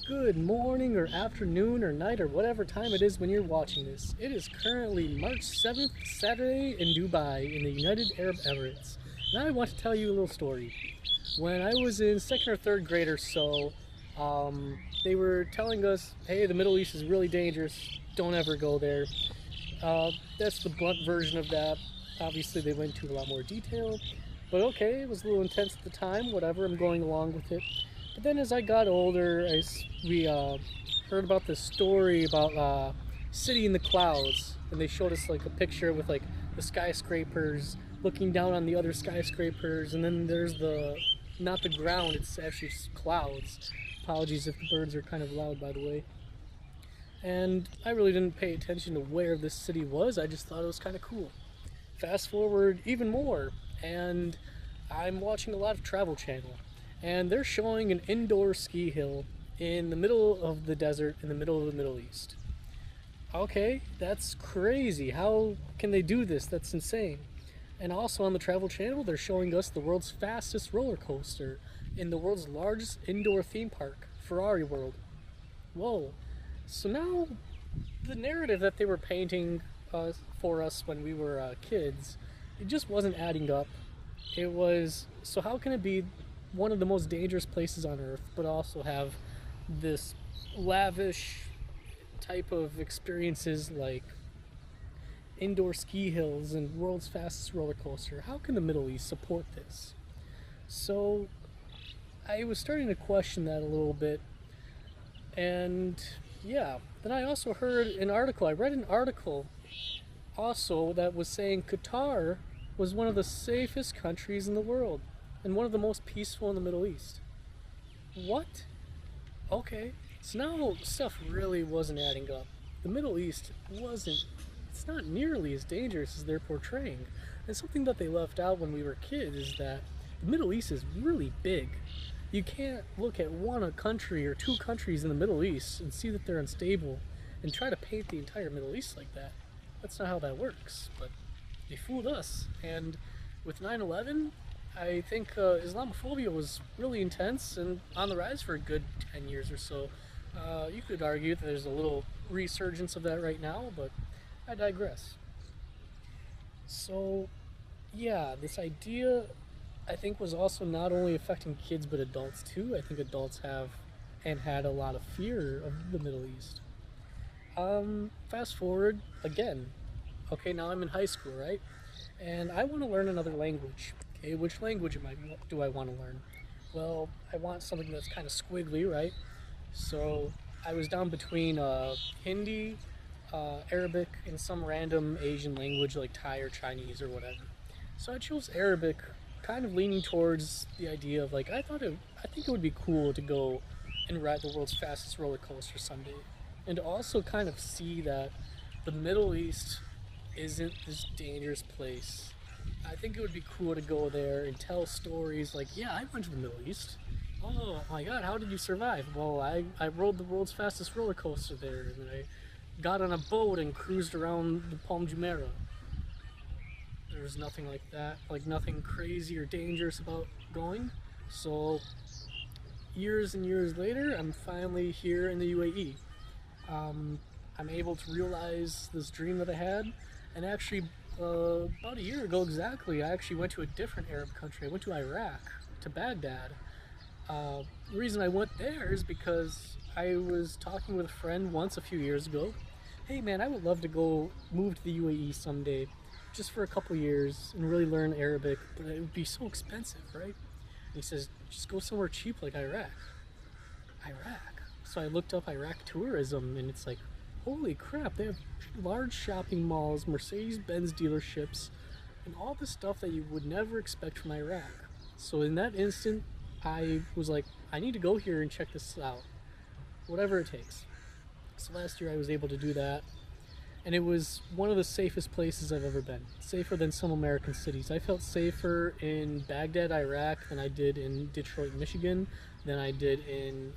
Good morning or afternoon or night or whatever time it is when you're watching this. It is currently March 7th, Saturday in Dubai in the United Arab Emirates. Now I want to tell you a little story. When I was in second or third grade or so, they were telling us, hey, the Middle East is really dangerous, don't ever go there. That's the blunt version of that. Obviously they went into a lot more detail, but okay, it was a little intense at the time, whatever, I'm going along with it. But then as I got older, we heard about this story about city in the clouds, and they showed us like a picture with like the skyscrapers looking down on the other skyscrapers, and then there's not the ground, it's actually just clouds. Apologies if the birds are kind of loud, by the way. And I really didn't pay attention to where this city was, I just thought it was kind of cool. Fast forward even more, and I'm watching a lot of Travel Channel, and they're showing an indoor ski hill in the middle of the desert in the middle of the Middle East. Okay, that's crazy. How can they do this? That's insane. And also on the Travel Channel, they're showing us the world's fastest roller coaster in the world's largest indoor theme park, Ferrari World. Whoa. So now the narrative that they were painting for us when we were kids, it just wasn't adding up. It was, so how can it be one of the most dangerous places on earth, but also have this lavish type of experiences like indoor ski hills and world's fastest roller coaster? How can the Middle East support this? So I was starting to question that a little bit, and yeah, then I also heard an article, I read an article also that was saying Qatar was one of the safest countries in the world and one of the most peaceful in the Middle East. What? Okay, so now stuff really wasn't adding up. The Middle East it's not nearly as dangerous as they're portraying. And something that they left out when we were kids is that the Middle East is really big. You can't look at one country or two countries in the Middle East and see that they're unstable and try to paint the entire Middle East like that. That's not how that works, but they fooled us. And with 9/11, I think Islamophobia was really intense and on the rise for a good 10 years or so. You could argue that there's a little resurgence of that right now, but I digress. So, yeah, this idea I think was also not only affecting kids but adults too. I think adults have and had a lot of fear of the Middle East. Fast forward again. Okay, now I'm in high school, right? And I want to learn another language. Okay, which language do I want to learn? Well, I want something that's kind of squiggly, right? So I was down between Hindi, Arabic, and some random Asian language like Thai or Chinese or whatever. So I chose Arabic, kind of leaning towards the idea of like I think it would be cool to go and ride the world's fastest roller coaster someday, and to also kind of see that the Middle East isn't this dangerous place. I think it would be cool to go there and tell stories like, yeah, I went to the Middle East. Oh my god, how did you survive? Well, I rode the world's fastest roller coaster there, and I got on a boat and cruised around the Palm Jumeirah. There's nothing like that, like nothing crazy or dangerous about going. So years and years later, I'm finally here in the UAE. I'm able to realize this dream that I had, and actually about a year ago exactly, I actually went to a different Arab country. I went to Iraq, to Baghdad. The reason I went there is because I was talking with a friend once a few years ago. Hey man, I would love to go move to the UAE someday, just for a couple years and really learn Arabic, but it would be so expensive, right? And he says, just go somewhere cheap like Iraq. Iraq. So I looked up Iraq tourism, and it's like, holy crap, they have large shopping malls, Mercedes-Benz dealerships, and all the stuff that you would never expect from Iraq. So in that instant, I was like, I need to go here and check this out, whatever it takes. So last year I was able to do that, and it was one of the safest places I've ever been. Safer than some American cities. I felt safer in Baghdad, Iraq than I did in Detroit, Michigan, than I did in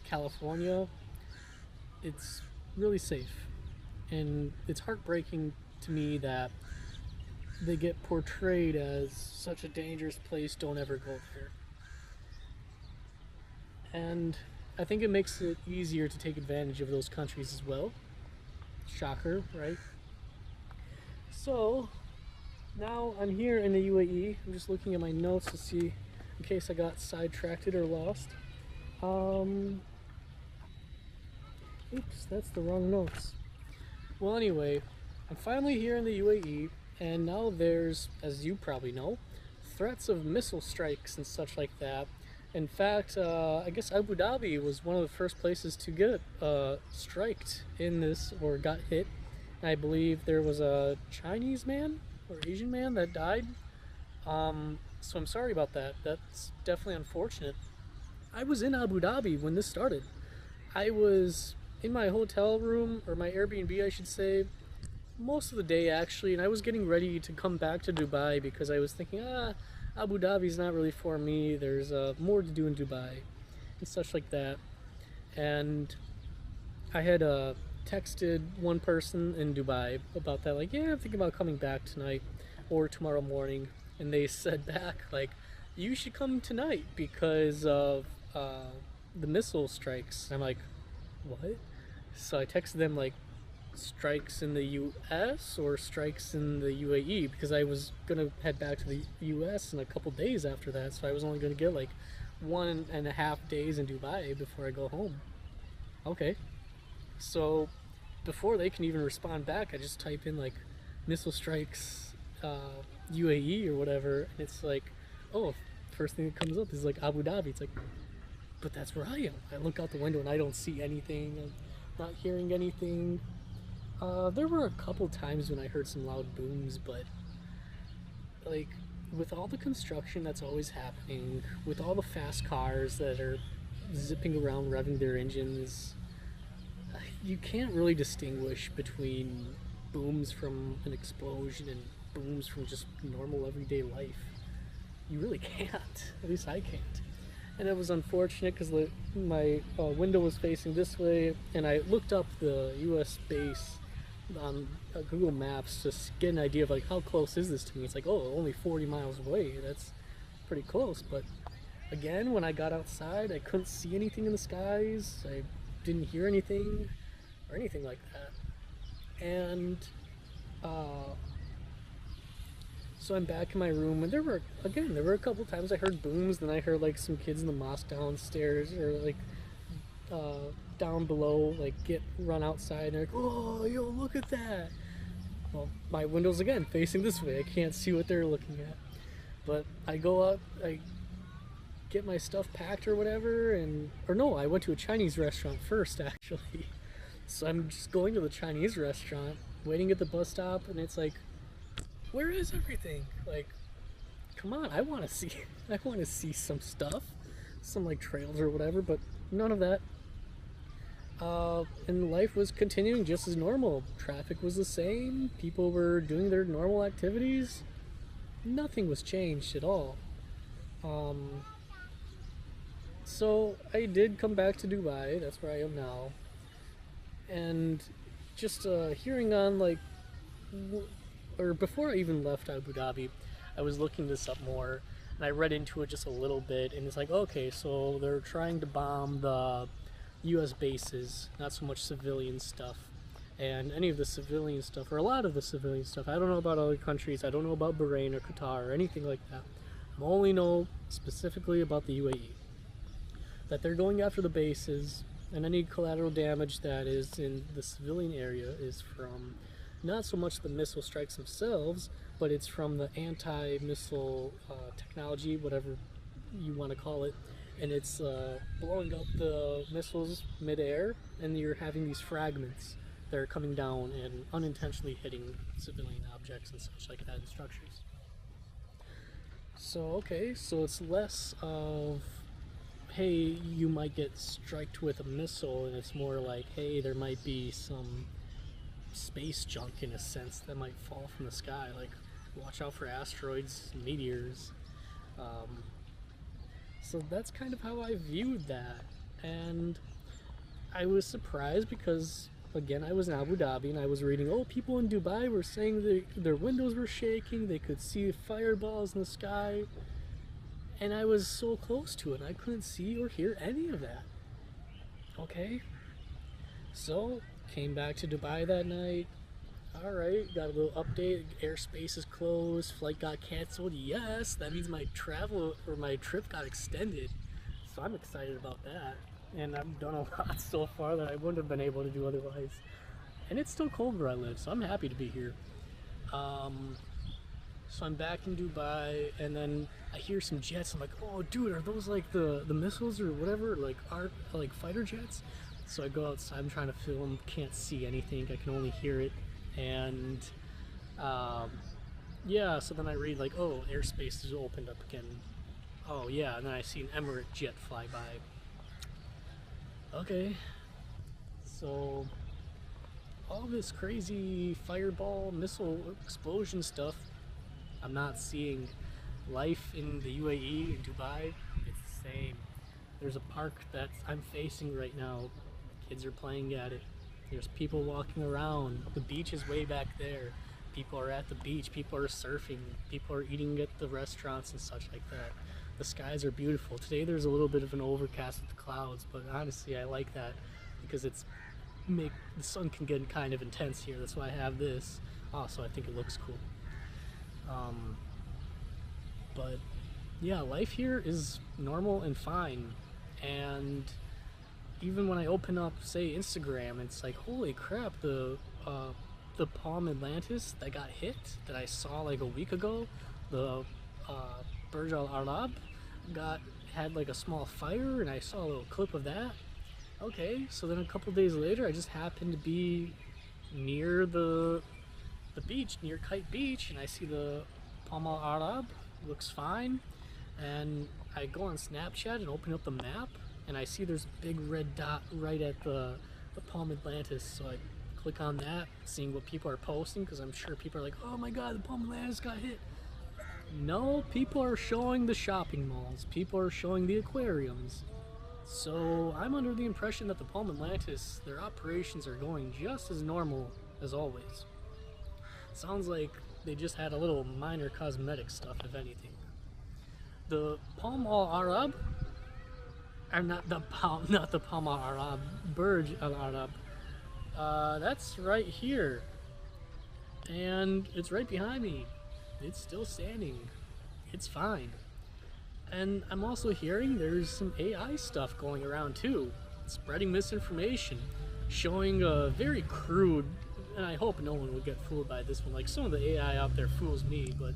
California. It's really safe, and it's heartbreaking to me that they get portrayed as such a dangerous place, don't ever go there. And I think it makes it easier to take advantage of those countries as well. Shocker, right? So now I'm here in the UAE. I'm just looking at my notes to see in case I got sidetracked or lost. Oops, that's the wrong notes. Well, anyway, I'm finally here in the UAE, and now there's, as you probably know, threats of missile strikes and such like that. In fact, I guess Abu Dhabi was one of the first places to get striked in this, or got hit. I believe there was a Chinese man or Asian man that died. So I'm sorry about that. That's definitely unfortunate. I was in Abu Dhabi when this started. I was in my hotel room, or my Airbnb I should say, most of the day actually, and I was getting ready to come back to Dubai because I was thinking, Abu Dhabi's not really for me, there's more to do in Dubai and such like that. And I had texted one person in Dubai about that, like, yeah, I'm thinking about coming back tonight or tomorrow morning, and they said back, like, you should come tonight because of the missile strikes. I'm like, what? So I texted them, like, strikes in the US or strikes in the UAE, because I was gonna head back to the US in a couple days after that, so I was only gonna get like 1.5 days in Dubai before I go home. Okay, so before they can even respond back, I just type in like missile strikes UAE or whatever, and it's like, oh, first thing that comes up is like Abu Dhabi. It's like, but that's where I am. I look out the window and I don't see anything. I'm not hearing anything. There were a couple times when I heard some loud booms, but like with all the construction that's always happening, with all the fast cars that are zipping around revving their engines, you can't really distinguish between booms from an explosion and booms from just normal everyday life. You really can't. At least I can't. And it was unfortunate because my window was facing this way, and I looked up the US base on Google Maps to get an idea of like how close is this to me. It's like, oh, only 40 miles away. That's pretty close. But again, when I got outside, I couldn't see anything in the skies. I didn't hear anything or anything like that. And so I'm back in my room, and there were a couple times I heard booms. Then I heard like some kids in the mosque downstairs, or like down below, like run outside, and they're like, oh, yo, look at that. Well, my window's again facing this way. I can't see what they're looking at. But I go out, I get my stuff packed or whatever, or no, I went to a Chinese restaurant first actually. So I'm just going to the Chinese restaurant, waiting at the bus stop, and it's like, where is everything? Like, come on, I want to see some stuff, some like trails or whatever, but none of that. And life was continuing just as normal. Traffic was the same. People were doing their normal activities. Nothing was changed at all. So I did come back to Dubai. That's where I am now. And just hearing on like, or before I even left Abu Dhabi, I was looking this up more, and I read into it just a little bit, and it's like, okay, so they're trying to bomb the US bases, not so much civilian stuff. And any of the civilian stuff, or a lot of the civilian stuff, I don't know about other countries, I don't know about Bahrain or Qatar or anything like that. I only know specifically about the UAE. That they're going after the bases, and any collateral damage that is in the civilian area is from not so much the missile strikes themselves, but it's from the anti-missile technology, whatever you want to call it. And it's blowing up the missiles mid-air, and you're having these fragments that are coming down and unintentionally hitting civilian objects and such like that in structures. So, okay, so it's less of, hey, you might get striked with a missile, and it's more like, hey, there might be some space junk in a sense that might fall from the sky, like watch out for asteroids, meteors. So that's kind of how I viewed that, and I was surprised because, again, I was in Abu Dhabi and I was reading, oh, people in Dubai were saying their windows were shaking, they could see fireballs in the sky, and I was so close to it, I couldn't see or hear any of that. Okay, so came back to Dubai that night. Alright, got a little update. Airspace is closed, flight got canceled. Yes, that means my travel or my trip got extended. So I'm excited about that. And I've done a lot so far that I wouldn't have been able to do otherwise. And it's still cold where I live, so I'm happy to be here. So I'm back in Dubai, and then I hear some jets. I'm like, oh, dude, are those like the missiles or whatever, like fighter jets? So I go outside. I'm trying to film. Can't see anything. I can only hear it. And yeah. So then I read like, oh, airspace is opened up again. Oh yeah. And then I see an Emirate jet fly by. Okay. So all this crazy fireball missile explosion stuff, I'm not seeing. Life in the UAE, in Dubai, it's the same. There's a park that I'm facing right now. Kids are playing at it. There's people walking around. The beach is way back there. People are at the beach. People are surfing. People are eating at the restaurants and such like that. The skies are beautiful. Today there's a little bit of an overcast with the clouds, but honestly I like that because the sun can get kind of intense here. That's why I have this. Also, I think it looks cool. But yeah, life here is normal and fine. And even when I open up, say, Instagram, it's like, holy crap, the Palm Atlantis that got hit, that I saw like a week ago, the Burj Al Arab had like a small fire, and I saw a little clip of that. Okay, so then a couple days later, I just happened to be near the beach, near Kite Beach, and I see the Palm Al Arab. Looks fine, and I go on Snapchat and open up the map, and I see there's a big red dot right at the Palm Atlantis. So I click on that, seeing what people are posting, because I'm sure people are like, oh my god, the Palm Atlantis got hit. No, people are showing the shopping malls, people are showing the aquariums. So I'm under the impression that the Palm Atlantis, their operations are going just as normal as always. Sounds like they just had a little minor cosmetic stuff, if anything. The Palm Al Arab, or not the Palm Al Arab, Burj Al Arab. That's right here, and it's right behind me. It's still standing. It's fine. And I'm also hearing there's some AI stuff going around too, spreading misinformation, showing a very crude. And I hope no one will get fooled by this one. Like, some of the AI out there fools me, but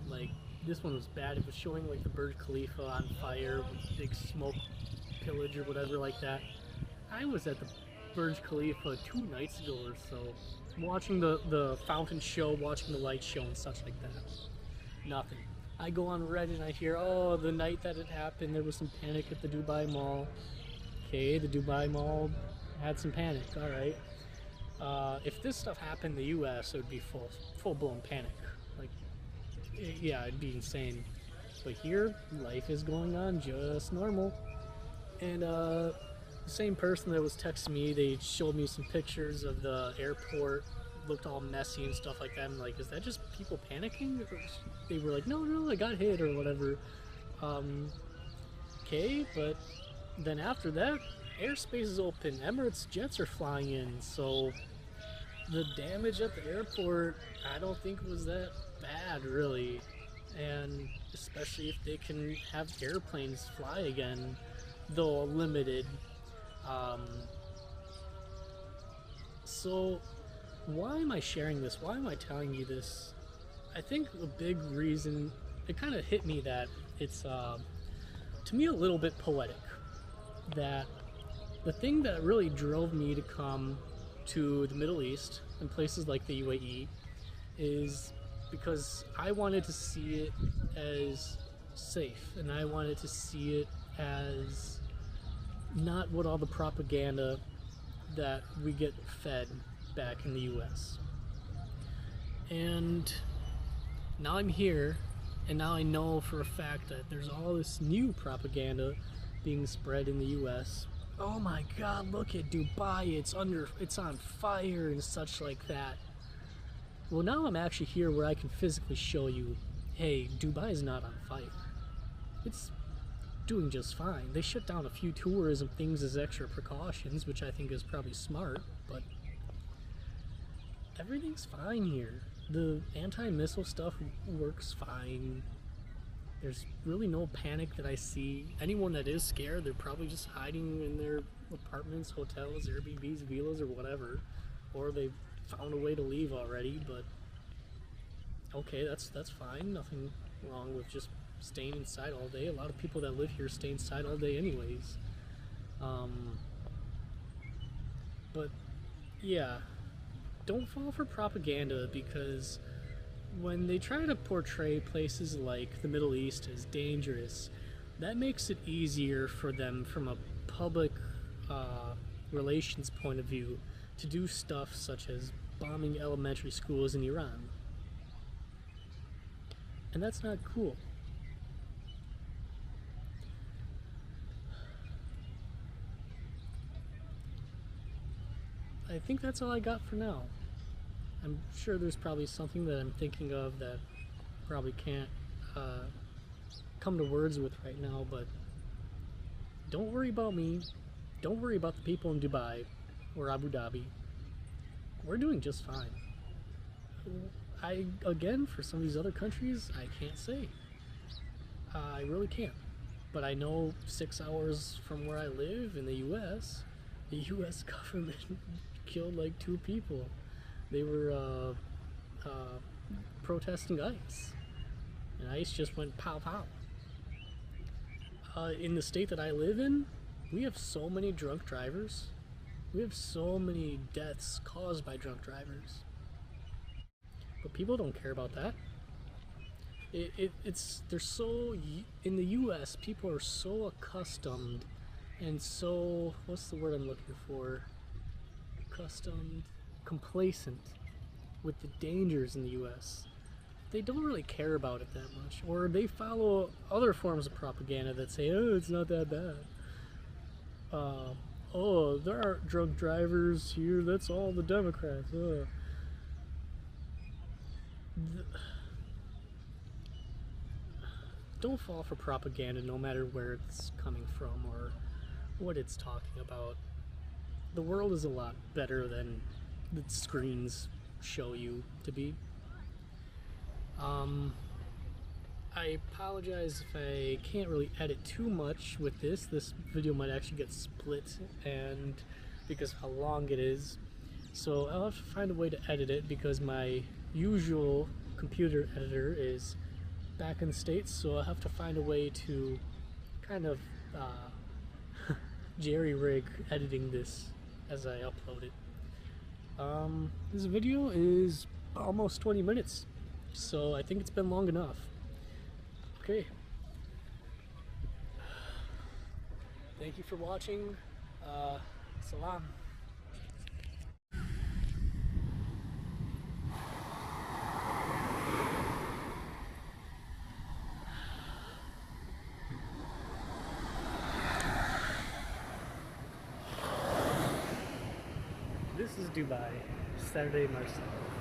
like this one was bad. It was showing like the Burj Khalifa on fire with big smoke pillage or whatever like that. I was at the Burj Khalifa 2 nights ago or so, watching the fountain show, watching the light show and such like that. Nothing. I go on Reddit and I hear, oh, the night that it happened, there was some panic at the Dubai Mall. Okay, the Dubai Mall had some panic. All right. If this stuff happened in the U.S., it would be full-blown panic. Like, yeah, it'd be insane. But here, life is going on just normal. And the same person that was texting me, they showed me some pictures of the airport. Looked all messy and stuff like that. I'm like, is that just people panicking? They were like, no, I got hit or whatever. Okay, but then after that, airspace is open. Emirates jets are flying in, so the damage at the airport, I don't think was that bad, really. And especially if they can have airplanes fly again, though limited. So why am I sharing this? Why am I telling you this? I think a big reason, it kind of hit me that it's, to me, a little bit poetic. That the thing that really drove me to come to the Middle East and places like the UAE is because I wanted to see it as safe, and I wanted to see it as not what all the propaganda that we get fed back in the US. And now I'm here, and now I know for a fact that there's all this new propaganda being spread in the US. Oh my god, look at Dubai, it's on fire and such like that. Well, now I'm actually here where I can physically show you, hey, Dubai is not on fire. It's doing just fine. They shut down a few tourism things as extra precautions, which I think is probably smart, but everything's fine here. The anti-missile stuff works fine. There's really no panic that I see. Anyone that is scared, they're probably just hiding in their apartments, hotels, Airbnbs, villas, or whatever. Or they've found a way to leave already, but okay, that's fine. Nothing wrong with just staying inside all day. A lot of people that live here stay inside all day anyways. But yeah, don't fall for propaganda, because when they try to portray places like the Middle East as dangerous, that makes it easier for them from a public relations point of view to do stuff such as bombing elementary schools in Iran. And that's not cool. I think that's all I got for now. I'm sure there's probably something that I'm thinking of that probably can't come to words with right now, but don't worry about me. Don't worry about the people in Dubai or Abu Dhabi. We're doing just fine. Again, for some of these other countries, I can't say. I really can't. But I know 6 hours from where I live in the US, the US government killed like 2 people. They were protesting ICE, and ICE just went pow pow. In the state that I live in, we have so many drunk drivers. We have so many deaths caused by drunk drivers. But people don't care about that. They're so, in the US, people are so accustomed and so, what's the word I'm looking for? Complacent with the dangers in the US. They don't really care about it that much, or they follow other forms of propaganda that say, oh, it's not that bad. Oh, there aren't drunk drivers here, that's all the Democrats. Don't fall for propaganda, no matter where it's coming from or what it's talking about. The world is a lot better than the screens show you to be. I apologize if I can't really edit too much with this. This video might actually get split, and because of how long it is. So I'll have to find a way to edit it, because my usual computer editor is back in the States, so I'll have to find a way to kind of jerry-rig editing this as I upload it. This video is almost 20 minutes, so I think it's been long enough. Okay. Thank you for watching. Salam. This is Dubai, Saturday, March 7th.